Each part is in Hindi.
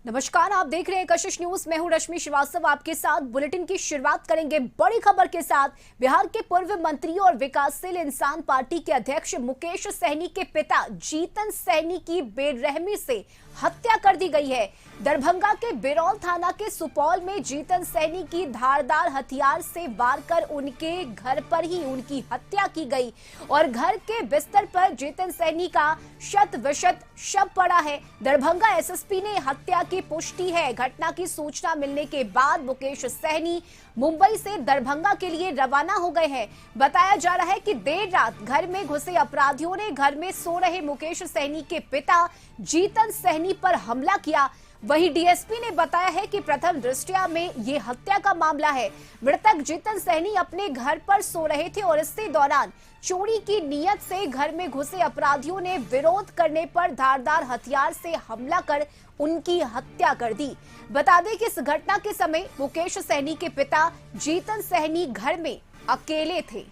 नमस्कार, आप देख रहे हैं कशिश न्यूज। मैं हूं रश्मि श्रीवास्तव, आपके साथ बुलेटिन की शुरुआत करेंगे बड़ी खबर के साथ। बिहार के पूर्व मंत्री और विकासशील इंसान पार्टी के अध्यक्ष मुकेश सहनी के पिता जीतन सहनी की बेरहमी से हत्या कर दी गई है। दरभंगा के बिरौल थाना के सुपौल में जीतन सहनी की धारदार हथियार से वार कर उनके घर पर ही उनकी हत्या की गई और घर के बिस्तर पर जीतन सहनी का शत विशत शव पड़ा है। दरभंगा एसएसपी ने हत्या की पुष्टि है। घटना की सूचना मिलने के बाद मुकेश सहनी मुंबई से दरभंगा के लिए रवाना हो गए हैं। बताया जा रहा है कि देर रात घर में घुसे अपराधियों ने घर में सो रहे मुकेश सहनी के पिता जीतन सहनी पर हमला किया। वहीं डीएसपी ने बताया है कि प्रथम दृष्टया में ये हत्या का मामला है। मृतक जीतन सहनी अपने घर पर सो रहे थे और इसी दौरान चोरी की नीयत से घर में घुसे अपराधियों ने विरोध करने पर धारदार हथियार से हमला कर उनकी हत्या कर दी। बता दें कि इस घटना के समय मुकेश सहनी के पिता जीतन सहनी घर में अकेले थे।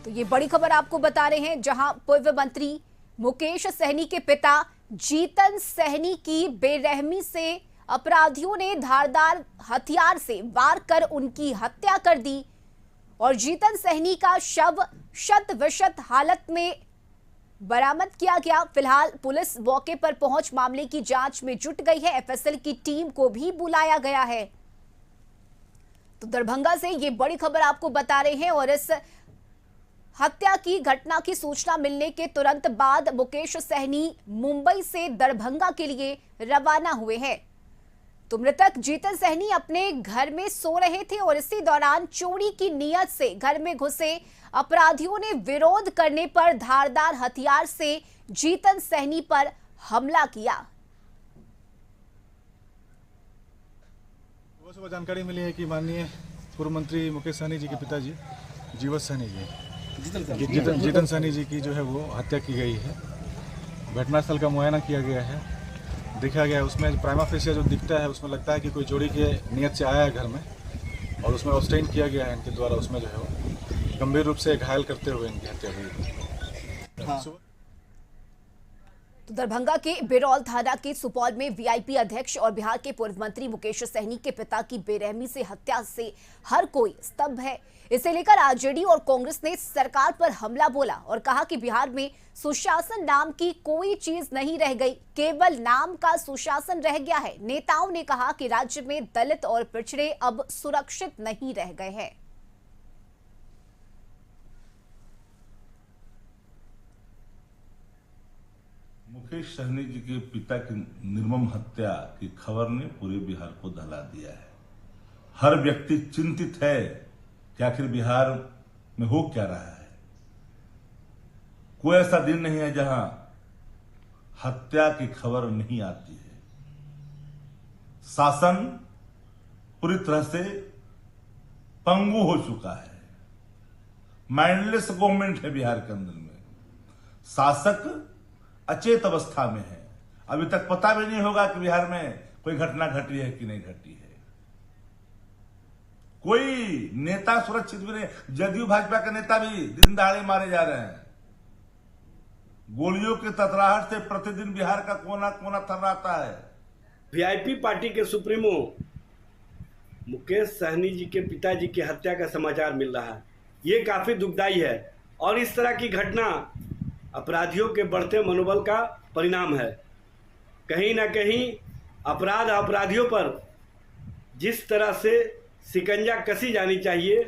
तो ये बड़ी खबर आपको बता रहे हैं, जहां पूर्व मंत्री मुकेश सहनी के पिता जीतन सहनी की बेरहमी से अपराधियों ने धारदार हथियार से वार कर उनकी हत्या कर दी और जीतन सहनी का शव शत विशत हालत में बरामद किया गया। फिलहाल पुलिस मौके पर पहुंच मामले की जांच में जुट गई है। एफएसएल की टीम को भी बुलाया गया है। तो दरभंगा से ये बड़ी खबर आपको बता रहे हैं और इस हत्या की घटना की सूचना मिलने के तुरंत बाद मुकेश सहनी मुंबई से दरभंगा के लिए रवाना हुए हैं। तो मृतक जीतन सहनी अपने घर में सो रहे थे और इसी दौरान चोरी की नीयत से घर में घुसे अपराधियों ने विरोध करने पर धारदार हथियार से जीतन सहनी पर हमला किया। सुबह जानकारी मिली है कि माननीय पूर्व मंत्री मुकेश सहनी जी के पिताजी जीवत सहनी जी जीतन सहनी जी की जो है वो हत्या की गई है। घटनास्थल का मुआयना किया गया है, देखा गया है। उसमें प्राइमा फेसिया जो दिखता है उसमें लगता है कि कोई चोरी के नियत से आया है घर में और उसमें ऑब्स्टेन किया गया है इनके द्वारा। उसमें जो है वो गंभीर रूप से घायल करते हुए इनकी हत्या हुई। हाँ। तो दरभंगा के बिरौल थाना के सुपौल में वीआईपी अध्यक्ष और बिहार के पूर्व मंत्री मुकेश सहनी के पिता की बेरहमी से हत्या से हर कोई स्तब्ध है। इसे लेकर आरजेडी और कांग्रेस ने सरकार पर हमला बोला और कहा कि बिहार में सुशासन नाम की कोई चीज नहीं रह गई, केवल नाम का सुशासन रह गया है। नेताओं ने कहा कि राज्य में दलित और पिछड़े अब सुरक्षित नहीं रह गए हैं। मुकेश सहनी जी के पिता की निर्मम हत्या की खबर ने पूरे बिहार को दहला दिया है। हर व्यक्ति चिंतित है कि आखिर बिहार में हो क्या रहा है। कोई ऐसा दिन नहीं है जहां हत्या की खबर नहीं आती है। शासन पूरी तरह से पंगु हो चुका है। माइंडलेस गवर्नमेंट है बिहार के अंदर में। शासक अचेत अवस्था में है। अभी तक पता भी नहीं होगा कि बिहार में कोई घटना घटी है कि नहीं घटी है। कोई नेता सुरक्षित भी नहीं। जदयू भाजपा के नेता भी दिन दहाड़े मारे जा रहे हैं। गोलियों के ततराहट से प्रतिदिन बिहार का कोना कोना थर्राता है। वीआईपी पार्टी के सुप्रीमो मुकेश सहनी जी के पिताजी की हत्या का समाचार मिल रहा है। ये काफी दुखदायी है और इस तरह की घटना अपराधियों के बढ़ते मनोबल का परिणाम है। कहीं ना कहीं अपराधियों पर जिस तरह से शिकंजा कसी जानी चाहिए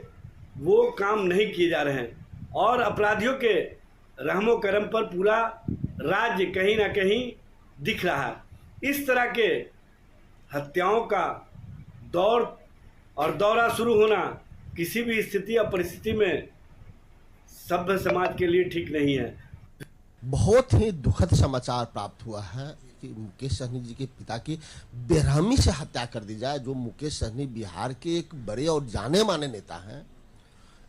वो काम नहीं किए जा रहे हैं और अपराधियों के रहमो करम पर पूरा राज्य कहीं ना कहीं दिख रहा है। इस तरह के हत्याओं का दौर और दौरा शुरू होना किसी भी स्थिति या परिस्थिति में सभ्य समाज के लिए ठीक नहीं है। बहुत ही दुखद समाचार प्राप्त हुआ है कि मुकेश सहनी जी के पिता की बेरहमी से हत्या कर दी जाए। जो मुकेश सहनी बिहार के एक बड़े और जाने माने नेता हैं,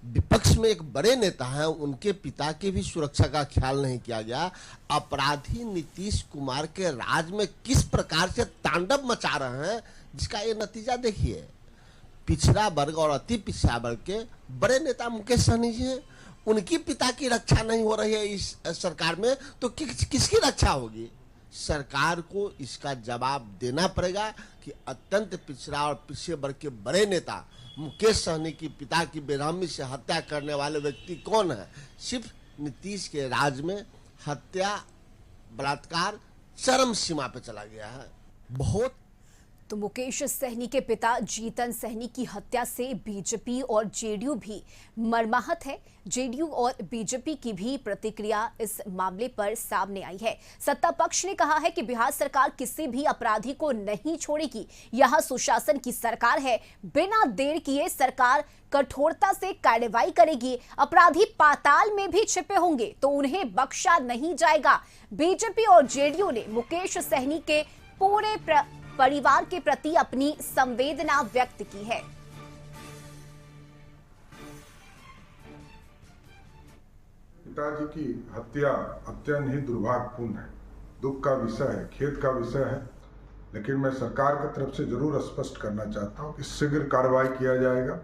विपक्ष में एक बड़े नेता हैं, उनके पिता की भी सुरक्षा का ख्याल नहीं किया गया। अपराधी नीतीश कुमार के राज में किस प्रकार से तांडव मचा रहे हैं, जिसका ये नतीजा देखिए। पिछड़ा वर्ग और अति पिछड़ा वर्ग के बड़े नेता मुकेश सहनी जी हैं उनकी पिता की रक्षा नहीं हो रही है इस सरकार में, तो किसकी रक्षा होगी? सरकार को इसका जवाब देना पड़ेगा कि अत्यंत पिछड़ा और पिछड़े वर्ग के बड़े नेता मुकेश सहनी की पिता की बेरहमी से हत्या करने वाले व्यक्ति कौन है? सिर्फ नीतीश के राज में हत्या, बलात्कार चरम सीमा पे चला गया है। बहुत तो मुकेश सहनी के पिता जीतन सहनी की हत्या से बीजेपी और जेडीयू भी मर्माहत है। जेडीयू और बीजेपी की भी प्रतिक्रिया इस मामले पर सामने आई है। सत्ता पक्ष ने कहा है कि बिहार सरकार किसी भी अपराधी को नहीं छोड़ेगी। यह सुशासन की सरकार है। बिना देर किए सरकार कठोरता से कार्रवाई करेगी। अपराधी पाताल में भी छिपे होंगे तो उन्हें बख्शा नहीं जाएगा। बीजेपी और जेडीयू ने मुकेश सहनी के पूरे परिवार के प्रति अपनी संवेदना व्यक्त की है। पिताजी की हत्या अत्यंत ही दुर्भाग्यपूर्ण है, दुख का विषय है, खेद का विषय है। लेकिन मैं सरकार की तरफ से जरूर स्पष्ट करना चाहता हूं कि शीघ्र कार्रवाई किया जाएगा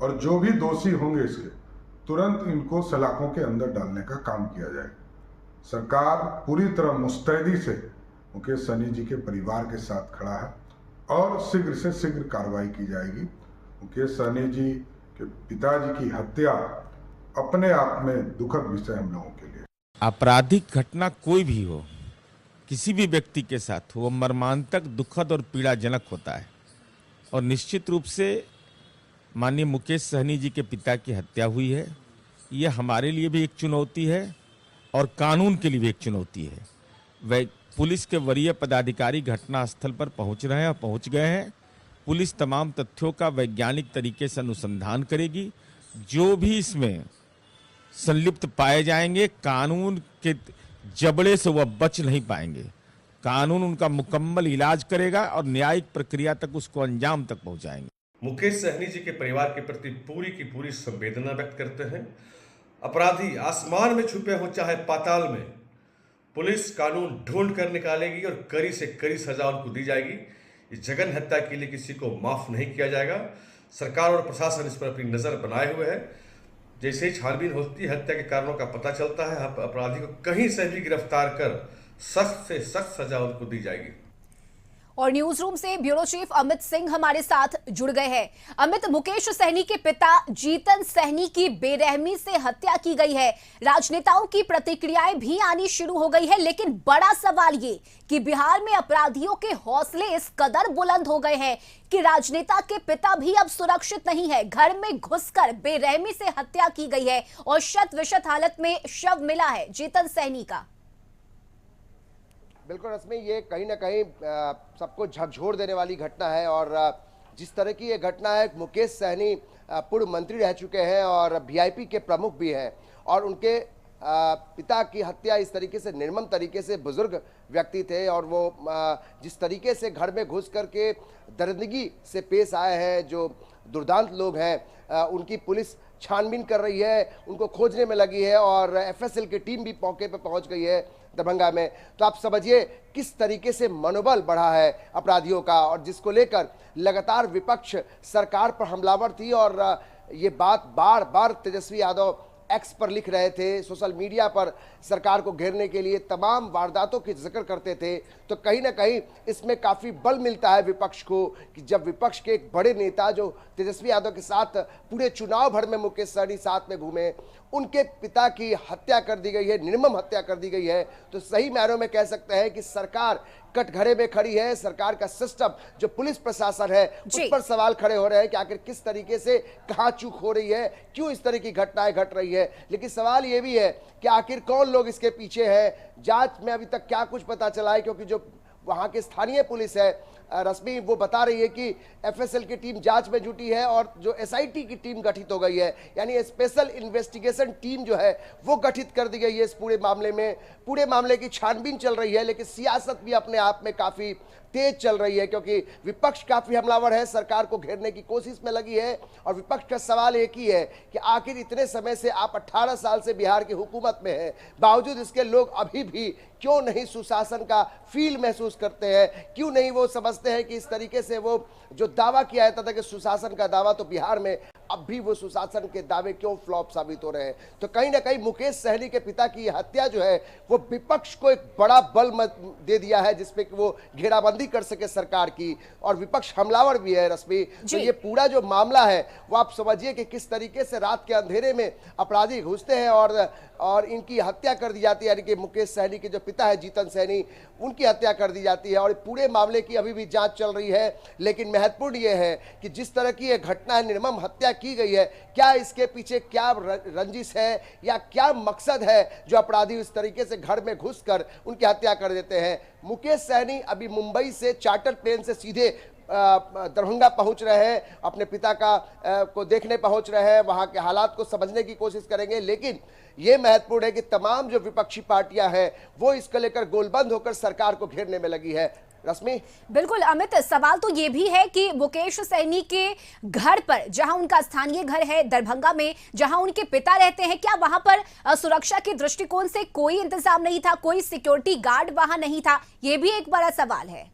और जो भी दोषी होंगे इसके तुरंत इनको सलाखों के अंदर डालने का काम किया जाएगा। सरकार पूरी तरह मुस्तैदी से मुकेश सहनी जी के परिवार के साथ खड़ा है और शीघ्र से शीघ्र कार्रवाई की जाएगी। मुकेश सहनी जी के पिताजी की हत्या अपने आप में दुखद विषय हम लोगों के लिए। आपराधिक घटना कोई भी हो, किसी भी व्यक्ति के साथ हो, वो मर्मांतक, दुखद और पीड़ाजनक होता है। और निश्चित रूप से माननीय मुकेश सहनी जी के पिता की हत्या हुई है, यह हमारे लिए भी एक चुनौती है और कानून के लिए भी एक चुनौती है। वह पुलिस के वरीय पदाधिकारी घटनास्थल पर पहुंच रहे हैं और पहुंच गए हैं। पुलिस तमाम तथ्यों का वैज्ञानिक तरीके से अनुसंधान करेगी। जो भी इसमें संलिप्त पाए जाएंगे, कानून के जबड़े से वह बच नहीं पाएंगे। कानून उनका मुकम्मल इलाज करेगा और न्यायिक प्रक्रिया तक उसको अंजाम तक पहुंचाएंगे। मुकेश सहनी जी के परिवार के प्रति पूरी की पूरी संवेदना व्यक्त करते हैं। अपराधी आसमान में छुपे हो चाहे पाताल में, पुलिस कानून ढूंढ कर निकालेगी और कड़ी से कड़ी सजा उनको दी जाएगी। इस जघन्य हत्या के लिए किसी को माफ नहीं किया जाएगा। सरकार और प्रशासन इस पर अपनी नजर बनाए हुए है। जैसे ही छानबीन होती है, हत्या के कारणों का पता चलता है, अपराधी को कहीं से भी गिरफ्तार कर सख्त से सख्त सजा उनको दी जाएगी। और न्यूज रूम से ब्यूरो चीफ अमित सिंह हमारे साथ जुड़ गए हैं। अमित, मुकेश सहनी के पिता जीतन सहनी की बेरहमी से हत्या की गई है। राजनेताओं की प्रतिक्रियाएं भी आनी शुरू हो गई है, लेकिन बड़ा सवाल ये कि बिहार में अपराधियों के हौसले इस कदर बुलंद हो गए हैं कि राजनेता के पिता भी अब सुरक्षित नहीं है। घर में घुसकर बेरहमी से हत्या की गई है और शत विशत हालत में शव मिला है जीतन सहनी का। बिल्कुल रश्मि, ये कहीं ना कहीं सबको झकझोर देने वाली घटना है। और जिस तरह की ये घटना है, मुकेश सहनी पूर्व मंत्री रह चुके हैं और वीआईपी के प्रमुख भी हैं, और उनके पिता की हत्या इस तरीके से निर्मम तरीके से, बुजुर्ग व्यक्ति थे और वो जिस तरीके से घर में घुस करके दरिंदगी से पेश आए हैं, जो दुर्दांत लोग हैं, उनकी पुलिस छानबीन कर रही है, उनको खोजने में लगी है और एफएसएल की टीम भी मौके पर पहुंच गई है दरभंगा में। तो आप समझिए किस तरीके से मनोबल बढ़ा है अपराधियों का, और जिसको लेकर लगातार विपक्ष सरकार पर हमलावर थी। और ये बात बार बार तेजस्वी यादव एक्स पर लिख रहे थे, सोशल मीडिया पर सरकार को घेरने के लिए तमाम वारदातों की जिक्र करते थे। तो कहीं ना कहीं इसमें काफ़ी बल मिलता है विपक्ष को कि जब विपक्ष के एक बड़े नेता जो तेजस्वी यादव के साथ पूरे चुनाव भर में मुकेश सहनी साथ में घूमे, उनके पिता की हत्या कर दी गई है, निर्मम हत्या कर दी गई है। तो सही मायनों में कह सकते हैं कि सरकार कटघरे में खड़ी है। सरकार का सिस्टम, जो पुलिस प्रशासन है, उस पर सवाल खड़े हो रहे हैं कि आखिर किस तरीके से कहां चूक हो रही है, क्यों इस तरह की घटनाएं घट रही है। लेकिन सवाल ये भी है कि आखिर कौन लोग इसके पीछे हैं। जांच में अभी तक क्या कुछ पता चला है, क्योंकि जो वहां की स्थानीय पुलिस है रश्मि, वो बता रही है कि एफएसएल की टीम जांच में जुटी है और जो एसआईटी की टीम गठित हो गई है, यानी स्पेशल इन्वेस्टिगेशन टीम जो है वो गठित कर दी गई है इस पूरे मामले में। पूरे मामले की छानबीन चल रही है, लेकिन सियासत भी अपने आप में काफी तेज चल रही है, क्योंकि विपक्ष काफी हमलावर है, सरकार को घेरने की कोशिश में लगी है। और विपक्ष का सवाल एक ही है कि आखिर इतने समय से आप 18 साल से बिहार की हुकूमत में हैं, बावजूद इसके लोग अभी भी क्यों नहीं सुशासन का फील महसूस करते हैं, क्यों नहीं वो समझते हैं कि इस तरीके से वो जो दावा किया जाता था कि सुशासन का दावा तो बिहार में अब भी वो सुशासन के दावे क्यों फ्लॉप साबित हो रहे हैं। तो कहीं ना कहीं मुकेश सहनी के पिता की हत्या जो है वो विपक्ष को एक बड़ा बल दे दिया है जिसपे कि वो घेराबंदी कर सके सरकार की, और विपक्ष हमलावर भी है रश्मि। तो ये पूरा जो मामला है वो आप समझिए कि किस तरीके से रात के अंधेरे में अपराधी घुसते हैं और इनकी हत्या कर दी जाती है, यानी कि मुकेश सहनी के जो पिता है जीतन सहनी, उनकी हत्या कर दी जाती है। और पूरे मामले की अभी भी जांच चल रही है, लेकिन महत्वपूर्ण यह है कि जिस तरह की यह घटना है, निर्मम हत्या की गई है, क्या इसके पीछे क्या रंजिश है या क्या मकसद है जो अपराधी इस तरीके से घर में घुसकर उनकी हत्या कर देते हैं। मुकेश सहनी अभी मुंबई से चार्टर प्लेन से सीधे दरभंगा पहुंच रहे हैं, अपने पिता को देखने पहुंच रहे हैं, वहां के हालात को समझने की कोशिश करेंगे। लेकिन यह महत्वपूर्ण है कि तमाम जो विपक्षी पार्टियां हैं वो इसको लेकर गोलबंद होकर सरकार को घेरने में लगी है। रश्मि, बिल्कुल अमित, सवाल तो ये भी है कि मुकेश सहनी के घर पर, जहां उनका स्थानीय घर है दरभंगा में, जहां उनके पिता रहते हैं, क्या वहां पर सुरक्षा के दृष्टिकोण से कोई इंतजाम नहीं था, कोई सिक्योरिटी गार्ड वहां नहीं था? ये भी एक बड़ा सवाल है।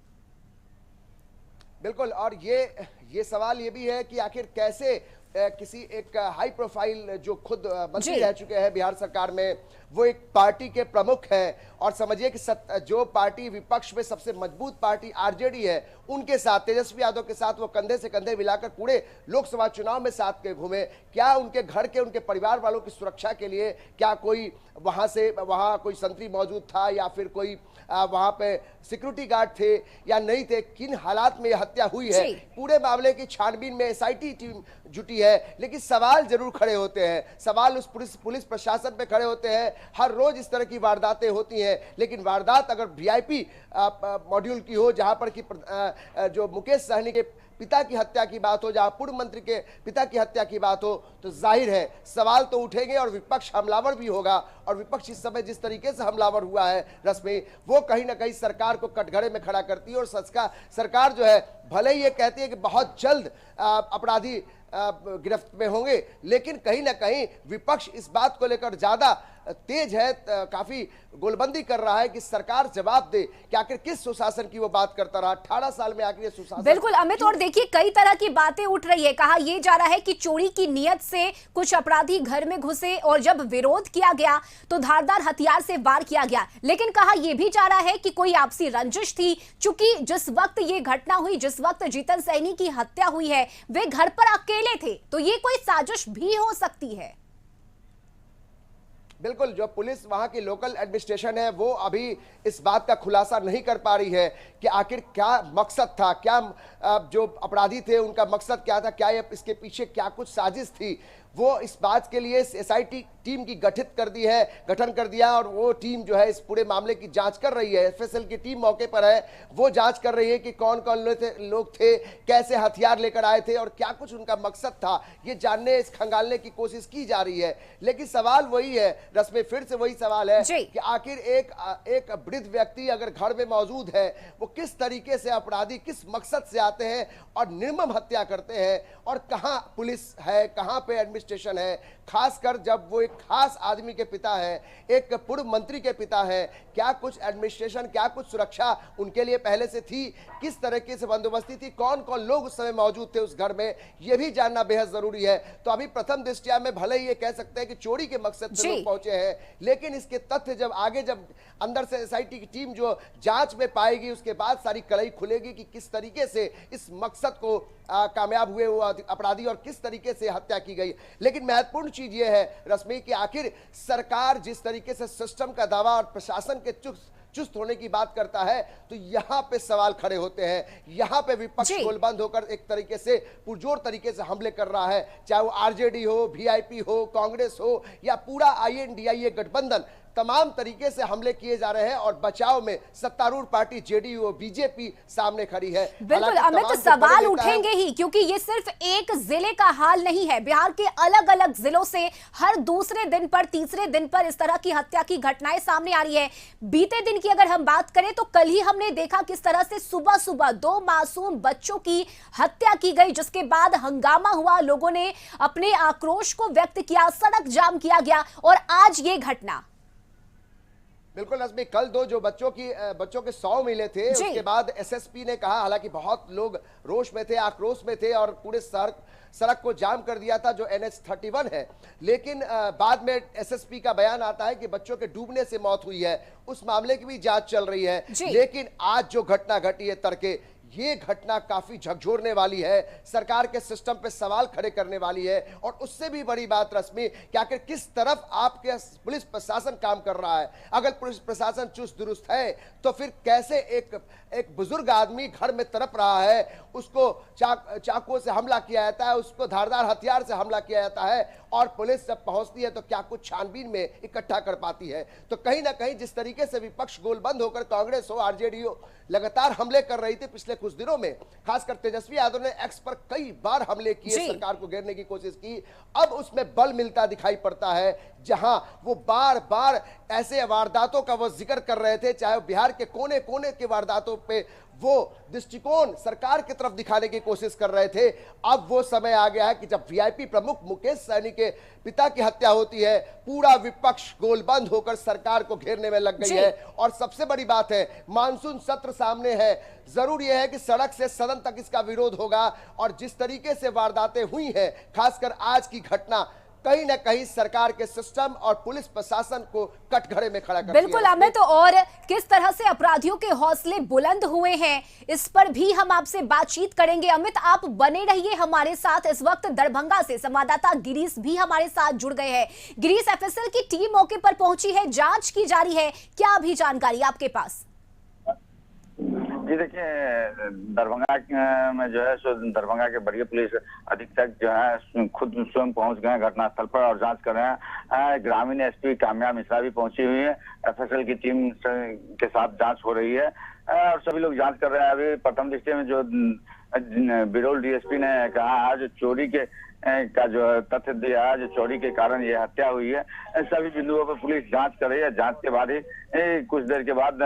बिल्कुल, और ये सवाल ये भी है कि आखिर कैसे किसी एक हाई प्रोफाइल जो खुद मंत्री रह चुके हैं बिहार सरकार में, वो एक पार्टी के प्रमुख हैं, और समझिए कि जो पार्टी विपक्ष में सबसे मजबूत पार्टी आरजेडी है, उनके साथ, तेजस्वी यादव के साथ वो कंधे से कंधे मिलाकर पूरे लोकसभा चुनाव में साथ के घूमे। क्या उनके घर के, उनके परिवार वालों की सुरक्षा के लिए क्या कोई वहां कोई संतरी मौजूद था, या फिर कोई वहां पे सिक्योरिटी गार्ड थे या नहीं थे? किन हालात में यह हत्या हुई है, पूरे मामले की छानबीन में एसआईटी टीम जुटी है। लेकिन सवाल जरूर खड़े होते हैं, सवाल उस पुलिस प्रशासन पे खड़े होते हैं। हर रोज इस तरह की वारदातें होती हैं, लेकिन वारदात अगर वीआईपी मॉड्यूल की हो, जहां पर कि जो मुकेश सहनी के पिता की हत्या की बात हो, जहां पूर्व मंत्री के पिता की हत्या की बात हो, तो जाहिर है सवाल तो उठेंगे और विपक्ष हमलावर भी होगा। और विपक्ष इस समय जिस तरीके से हमलावर हुआ है रश्मि, वो कहीं ना कहीं सरकार को कटघरे में खड़ा करती है। और सरकार जो है, भले ही ये कहती है कि बहुत जल्द अपराधी गिरफ्त में होंगे, लेकिन कहीं ना कहीं विपक्ष इस बात को लेकर ज्यादा तेज है, काफी गोलबंदी कर रहा है कि सरकार जवाब दे कि आखिर किस सुशासन की वो बात करता रहा 18 साल में, आखिर ये सुशासन। बिल्कुल अमित, और देखिए कई तरह की बातें उठ रही है। कहा यह जा रहा है कि चोरी की नियत से कुछ अपराधी घर में घुसे और जब विरोध किया गया तो धारदार हथियार से वार किया गया। लेकिन कहा यह भी जा रहा है कि कोई आपसी रंजिश थी, चूंकि जिस वक्त ये घटना हुई, जिस वक्त जीतन सहनी की हत्या हुई है, वे घर पर अकेले थे, तो ये कोई साजिश भी हो सकती है। बिल्कुल, जो पुलिस वहां की लोकल एडमिनिस्ट्रेशन है वो अभी इस बात का खुलासा नहीं कर पा रही है कि आखिर क्या मकसद था, क्या जो अपराधी थे उनका मकसद क्या था, क्या इसके पीछे क्या कुछ साजिश थी। वो इस बात के लिए एसआईटी टीम की गठन कर दिया, और वो टीम जो है इस पूरे मामले की जांच कर रही है। एफएसएल की टीम मौके पर है, वो जांच कर रही है कि कौन कौन लोग थे, कैसे हथियार लेकर आए थे और क्या कुछ उनका मकसद था, ये जानने, इस खंगालने की कोशिश की जा रही है। लेकिन सवाल वही है रश्मि, फिर से वही सवाल है कि आखिर एक वृद्ध व्यक्ति अगर घर में मौजूद है, वो किस तरीके से अपराधी किस मकसद से आते हैं और निर्मम हत्या करते हैं, और कहां पुलिस है, कहां पे एडमिनिस्ट्रेशन है, खासकर जब वो एक खास आदमी के पिता है, एक पूर्व मंत्री के पिता है। क्या कुछ एडमिनिस्ट्रेशन, क्या कुछ सुरक्षा उनके लिए पहले से थी, किस तरीके से बंदोबस्ती थी, कौन कौन लोग उस समय मौजूद थे उस घर में, यह भी जानना बेहद जरूरी है। तो अभी प्रथम दृष्टया में भले ही ये कह सकते हैं कि चोरी के मकसद से लोग पहुंचे हैं, लेकिन इसके तथ्य जब अंदर से एसआईटी की टीम जो जांच में पाएगी, उसके बाद सारी कलई खुलेगी कि किस तरीके से इस मकसद को कामयाब हुए वो अपराधी और किस तरीके से हत्या की गई। लेकिन महत्वपूर्ण चीज ये है रश्मि कि आखिर सरकार जिस तरीके से सिस्टम का दावा और प्रशासन के चुस्त होने की बात करता है, तो यहां पे सवाल खड़े होते हैं। यहां पे विपक्ष गोलबंद होकर एक तरीके से पुरजोर तरीके से हमले कर रहा है, चाहे वो आरजेडी हो, वीआईपी हो, कांग्रेस हो या पूरा आईएनडीआईए गठबंधन, तमाम तरीके से हमले किए जा रहे हैं। और बचाव में सत्तारूढ़ पार्टी जेडीयू, बीजेपी सामने खड़ी है। बिल्कुल अमित, सवाल उठेंगे ही, क्योंकि ये सिर्फ एक जिले का हाल नहीं है। बिहार के अलग अलग जिलों से हर दूसरे दिन पर, तीसरे दिन पर इस तरह की हत्या की घटनाएं सामने आ रही है। बीते दिन की अगर हम बात करें तो कल ही हमने देखा किस तरह से सुबह सुबह 2 मासूम बच्चों की हत्या की गई, जिसके बाद हंगामा हुआ, लोगों ने अपने आक्रोश को व्यक्त किया, सड़क जाम किया गया, और आज ये घटना। बिल्कुल रश्मि, कल दो जो बच्चों के 100 मिले थे, उसके बाद एसएसपी ने कहा, हालांकि बहुत लोग रोष में थे, आक्रोश में थे और पूरे सड़क को जाम कर दिया था जो NH-31 है, लेकिन बाद में एसएसपी का बयान आता है कि बच्चों के डूबने से मौत हुई है, उस मामले की भी जांच चल रही है। लेकिन आज जो घटना घटी है तड़के, ये घटना काफी झकझोरने वाली है, सरकार के सिस्टम पे सवाल खड़े करने वाली है। और उससे भी बड़ी बात रश्मि कि आखिर किस तरफ आपके पुलिस प्रशासन काम कर रहा है। अगर पुलिस प्रशासन चुस्त दुरुस्त है तो फिर कैसे एक बुजुर्ग आदमी घर में तड़प रहा है, उसको चाकुओं से हमला किया जाता है, उसको धारदार हथियार से हमला किया जाता है और पुलिस जब पहुंचती है तो क्या कुछ छानबीन में इकट्ठा कर पाती है। तो कहीं ना कहीं जिस तरीके से विपक्ष गोलबंद होकर कांग्रेस हो, आरजेडी हो लगातार हमले कर रही थी पिछले कुछ दिनों में, खासकर तेजस्वी यादव ने एक्स पर कई बार हमले किए, सरकार को घेरने की कोशिश की, अब उसमें बल मिलता दिखाई पड़ता है। जहां वो बार बार ऐसे वारदातों का वो जिक्र कर रहे थे, चाहे बिहार के कोने कोने के वारदातों पे वो दृष्टिकोण सरकार की तरफ दिखाने की कोशिश कर रहे थे, अब वो समय आ गया है कि जब वीआईपी प्रमुख मुकेश सहनी के पिता की हत्या होती है, पूरा विपक्ष गोलबंद होकर सरकार को घेरने में लग गई है। और सबसे बड़ी बात है, मानसून सत्र सामने है, जरूर यह है कि सड़क से सदन तक इसका विरोध होगा। और जिस तरीके से वारदातें हुई हैं, खासकर आज की घटना, कहीं ना कहीं सरकार के सिस्टम और पुलिस प्रशासन को कटघरे में खड़ा करती है। बिल्कुल अमित, और किस तरह से अपराधियों के हौसले बुलंद हुए हैं, इस पर भी हम आपसे बातचीत करेंगे। अमित, आप बने रहिए हमारे साथ। इस वक्त दरभंगा से संवाददाता गिरीश भी हमारे साथ जुड़ गए हैं। गिरीश, एफएसएल की टीम मौके पर पहुंची है, जांच की जा रही है, क्या अभी जानकारी आपके पास? जी देखिए, दरभंगा में जो है सो दरभंगा के वरीय पुलिस अधीक्षक जो है खुद स्वयं पहुंच गए घटनास्थल पर और जांच कर रहे हैं। ग्रामीण एसपी काम्या मिश्रा भी पहुंची हुई है, एफएसएल की टीम के साथ जांच हो रही है और सभी लोग जांच कर रहे हैं। अभी प्रथम दृष्टि में जो बिरोल डीएसपी ने कहा आज चोरी के का जो तथ्य दिया है, जो चोरी के कारण ये हत्या हुई है, सभी बिंदुओं पर पुलिस जांच कर रही है। जांच के बाद ही कुछ देर के बाद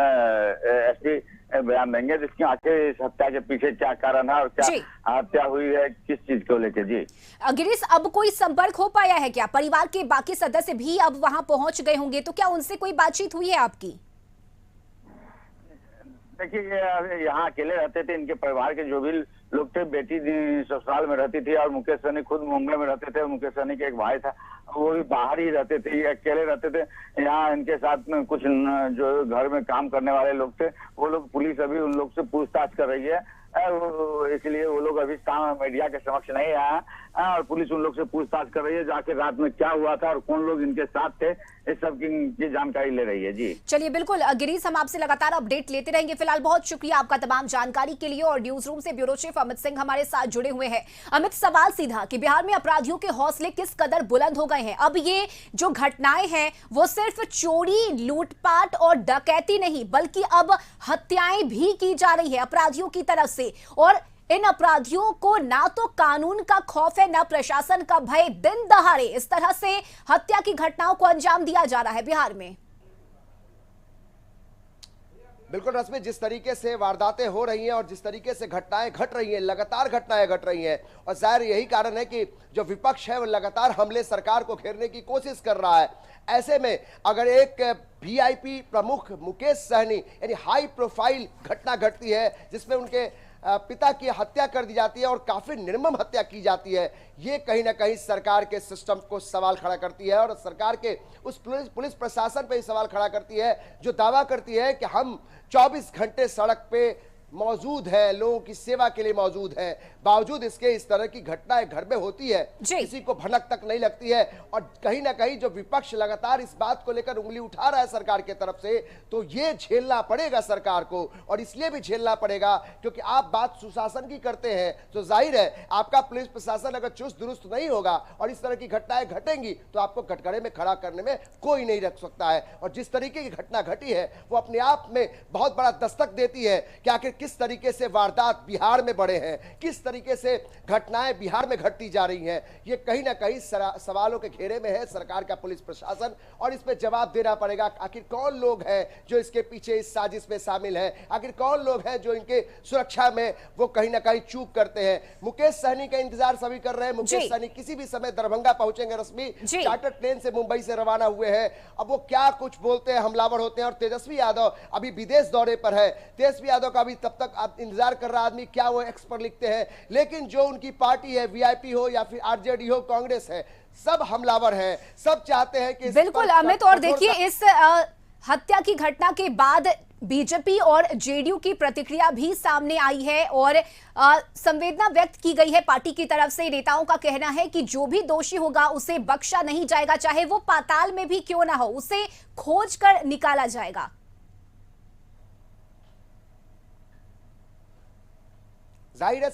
एसपी बयान देंगे जिसकी आखिर इस हत्या के पीछे क्या कारण है और क्या हत्या हुई है, किस चीज को लेके। जी गिरीश, अब कोई संपर्क हो पाया है क्या? परिवार के बाकी सदस्य भी अब वहां पहुंच गए होंगे, तो क्या उनसे कोई बातचीत हुई है आपकी? देखिए, ये यहाँ अकेले रहते थे, इनके परिवार के जो भी लोग थे, बेटी ससुराल में रहती थी और मुकेश सहनी खुद मुंबई में रहते थे। मुकेश सहनी के एक भाई था, वो भी बाहर ही रहते थे, ये अकेले रहते थे। यहाँ इनके साथ में कुछ जो घर में काम करने वाले लोग थे, वो लोग, पुलिस अभी उन लोग से पूछताछ कर रही है, इसलिए वो लोग अभी मीडिया के समक्ष नहीं आया और पुलिस उन लोग से पूछताछ कर रही है, जाके रात में क्या हुआ था और कौन लोग इनके साथ थे, इस सब की जानकारी ले रही है। जी चलिए, बिल्कुल गिरीश, हम आपसे लगातार अपडेट लेते रहेंगे। फिलहाल बहुत शुक्रिया आपका तमाम जानकारी के लिए। और न्यूज रूम से ब्यूरो चीफ अमित सिंह हमारे साथ जुड़े हुए हैं। अमित, सवाल सीधा कि बिहार में अपराधियों के हौसले किस कदर बुलंद हो गए हैं। अब ये जो घटनाएं हैं वो सिर्फ चोरी, लूटपाट और डकैती नहीं, बल्कि अब हत्याएं भी की जा रही है अपराधियों की तरफ से। और इन अपराधियों को ना तो कानून का खौफ है, ना प्रशासन का भय। दिन दहाड़े इस तरह से हत्या की घटनाओं को अंजाम दिया जा रहा है बिहार में। बिल्कुल रश्मि, जिस तरीके से वारदातें हो रही हैं और जिस तरीके से घटनाएं घट रही हैं, लगातार घटनाएं घट रही हैं, और जाहिर यही कारण है कि जो विपक्ष है वो लगातार हमले सरकार को घेरने की कोशिश कर रहा है। ऐसे में अगर एक वीआईपी प्रमुख मुकेश सहनी यानी हाई प्रोफाइल घटना घटती है जिसमें उनके पिता की हत्या कर दी जाती है और काफी निर्मम हत्या की जाती है, ये कहीं ना कहीं सरकार के सिस्टम को सवाल खड़ा करती है और सरकार के उस पुलिस प्रशासन पे ही सवाल खड़ा करती है जो दावा करती है कि हम 24 घंटे सड़क पे मौजूद है, लोगों की सेवा के लिए मौजूद है। बावजूद इसके इस तरह की घटनाएं घर में होती है, किसी को भनक तक नहीं लगती है। और कहीं ना कहीं जो विपक्ष लगातार इस बात को लेकर उंगली उठा रहा है सरकार की तरफ से, तो ये झेलना पड़ेगा सरकार को। और इसलिए भी झेलना पड़ेगा क्योंकि आप बात सुशासन की करते हैं, तो जाहिर है आपका पुलिस प्रशासन अगर चुस्त दुरुस्त नहीं होगा और इस तरह की घटनाएं घटेंगी तो आपको कटघरे में खड़ा करने में कोई नहीं रख सकता है। और जिस तरीके की घटना घटी है वो अपने आप में बहुत बड़ा दस्तक देती है कि आखिर किस तरीके से वारदात बिहार में बढ़े हैं, किस तरीके से घटनाएं बिहार में घटती जा रही हैं, ये कहीं ना कहीं सवालों के घेरे में है सरकार का पुलिस प्रशासन। और इस पे जवाब देना पड़ेगा, आखिर कौन लोग हैं जो इसके पीछे इस साजिश में शामिल हैं, आखिर कौन लोग हैं जो इनके सुरक्षा में वो कहीं ना कहीं चूक करते हैं। मुकेश सहनी का इंतजार सभी कर रहे हैं। मुकेश सहनी किसी भी समय दरभंगा पहुंचेंगे, रश्मि चार्टर प्लेन से मुंबई से रवाना हुए हैं। अब वो क्या कुछ बोलते हैं, हमलावर होते हैं। और तेजस्वी यादव अभी विदेश दौरे पर है। तेजस्वी यादव का भी तब तक आप इंतजार कर रहा आदमी क्या वो एक्स पर लिखते हैं, लेकिन जो उनकी पार्टी है, वीआईपी हो या फिर आरजेडी हो, कांग्रेस है, सब हमलावर हैं, सब चाहते हैं कि बिल्कुल अमित। और देखिए इस हत्या की घटना के बाद बीजेपी और जेडीयू की प्रतिक्रिया भी सामने आई है और संवेदना व्यक्त की गई है पार्टी की तरफ से। नेताओं का कहना है कि जो भी दोषी होगा उसे बख्शा नहीं जाएगा, चाहे वो पाताल में भी क्यों ना हो, उसे खोज कर निकाला जाएगा। जाहिर है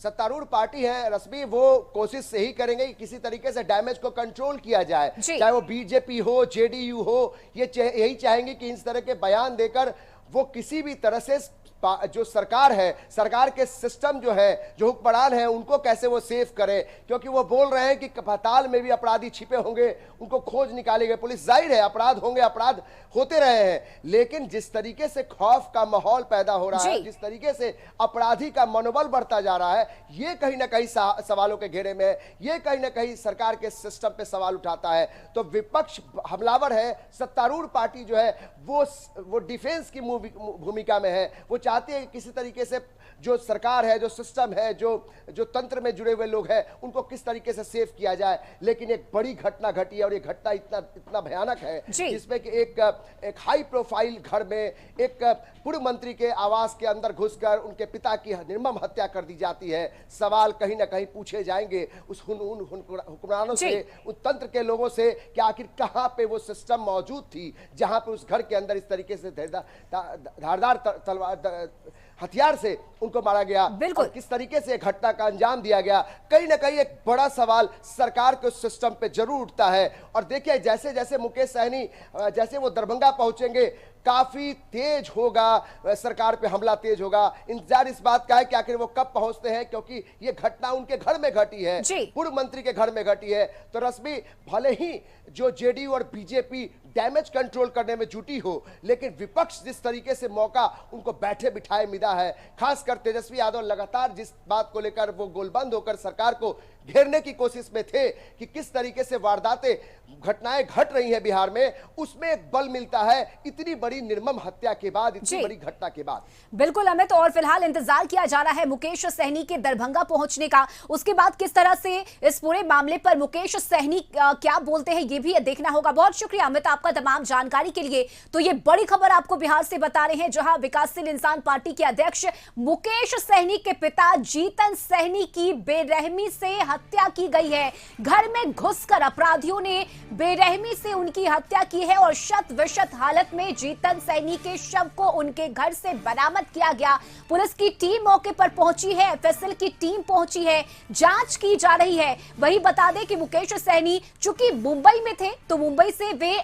सत्तारूढ़ पार्टी है रश्मि, वो कोशिश यही करेंगे कि किसी तरीके से डैमेज को कंट्रोल किया जाए, चाहे वो बीजेपी हो, जेडीयू हो, ये यही चाहेंगे कि इस तरह के बयान देकर वो किसी भी तरह से जो सरकार है, सरकार के सिस्टम जो है, जो हुक्मरान है, उनको कैसे वो सेव करे, क्योंकि वो बोल रहे हैं कि पाताल में भी अपराधी छिपे होंगे, उनको खोज निकालेंगे पुलिस। जाहिर है अपराध होंगे, अपराध होते रहे हैं, लेकिन जिस तरीके से खौफ का माहौल पैदा हो रहा है, जिस तरीके से अपराधी का मनोबल बढ़ता जा रहा है, ये कहीं ना कहीं सवालों के घेरे में है, ये कहीं ना कहीं सरकार के सिस्टम पे सवाल उठाता है। तो विपक्ष हमलावर है, सत्तारूढ़ पार्टी जो है वो डिफेंस की भूमिका में है। वो चाहते हैं किसी तरीके से जो सरकार है, जो सिस्टम है, जो तंत्र में जुड़े हुए लोग हैं, उनको किस तरीके से सेव किया जाए। लेकिन एक बड़ी घटना घटी है और ये घटना इतना भयानक है जिसमें कि एक हाई प्रोफाइल घर में एक पूर्व मंत्री के आवास के अंदर घुसकर उनके पिता की निर्मम हत्या कर दी जाती है। सवाल कहीं ना कहीं पूछे जाएंगे उस हुक्मरानों से, उस तंत्र के लोगों से कि आखिर कहां पे वो सिस्टम मौजूद थी जहां पे उस घर के अंदर इस तरीके से धारदार तलवार हथियार से उनको मारा गया और किस तरीके से घटना का अंजाम दिया गया। कहीं ना कहीं एक बड़ा सवाल सरकार के सिस्टम पे जरूर उठता है। और देखिए जैसे जैसे मुकेश सहनी जैसे वो दरभंगा पहुंचेंगे, काफी तेज होगा सरकार पे हमला, तेज होगा। इंतजार इस बात का है कि आखिर वो कब पहुंचते हैं, क्योंकि ये घटना उनके घर में घटी है, पूर्व मंत्री के घर में घटी है। तो रश्मि, भले ही जो जेडीयू और बीजेपी डैमेज कंट्रोल करने में जुटी हो, लेकिन विपक्ष जिस तरीके से मौका उनको बैठे बिठाए मिला है, खासकर तेजस्वी यादव लगातार जिस बात को लेकर वो गोलबंद होकर सरकार को घेरने की कोशिश में थे कि किस तरीके से वारदातें, घटनाएं घट रही हैं बिहार में, उसमें एक बल मिलता है इतनी बड़ी निर्मम हत्या के बाद, इतनी बड़ी घटना के बाद। बिल्कुल अमित, और फिलहाल इंतजार किया जा रहा है मुकेश सहनी के दरभंगा पहुंचने का। उसके बाद किस तरह से इस पूरे मामले पर मुकेश सहनी क्या बोलते हैं ये भी देखना होगा। बहुत शुक्रिया अमित आपका तमाम जानकारी के लिए। तो ये बड़ी खबर आपको बिहार से बता रहे हैं, जहां विकासशील इंसान पार्टी के अध्यक्ष मुकेश सहनी के पिता जीतन सहनी की बेरहमी से हत्या की गई है। घर में घुसकर अपराधियों ने बेरहमी से उनकी हत्या की है और शत विशत हालत में जीतन सहनी के शव को उनके घर से बरामद किया गया। पुलिस की टीम मौके पर पहुंची है, एफएसएल की टीम पहुंची है, जांच की जा रही है। वही बता दें कि मुकेश सहनी चूंकि मुंबई में थे तो मुंबई से वे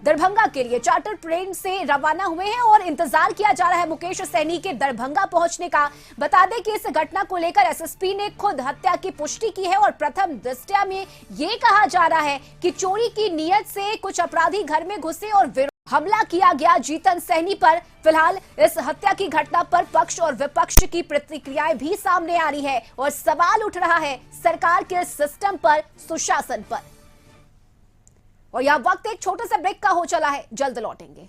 दरभंगा के लिए चार्टर ट्रेन से रवाना हुए हैं और इंतजार किया जा रहा है मुकेश सहनी के दरभंगा पहुंचने का। बता दें कि इस घटना को लेकर एसएसपी ने खुद हत्या की पुष्टि की है और प्रथम दृष्टया में यह कहा जा रहा है कि चोरी की नीयत से कुछ अपराधी घर में घुसे और हमला किया गया जीतन सहनी पर। फिलहाल इस हत्या की घटना पर पक्ष और विपक्ष की प्रतिक्रियाएं भी सामने आ रही है और सवाल उठ रहा है सरकार के सिस्टम पर, सुशासन पर। और यह वक्त एक छोटे से ब्रेक का हो चला है, जल्द लौटेंगे।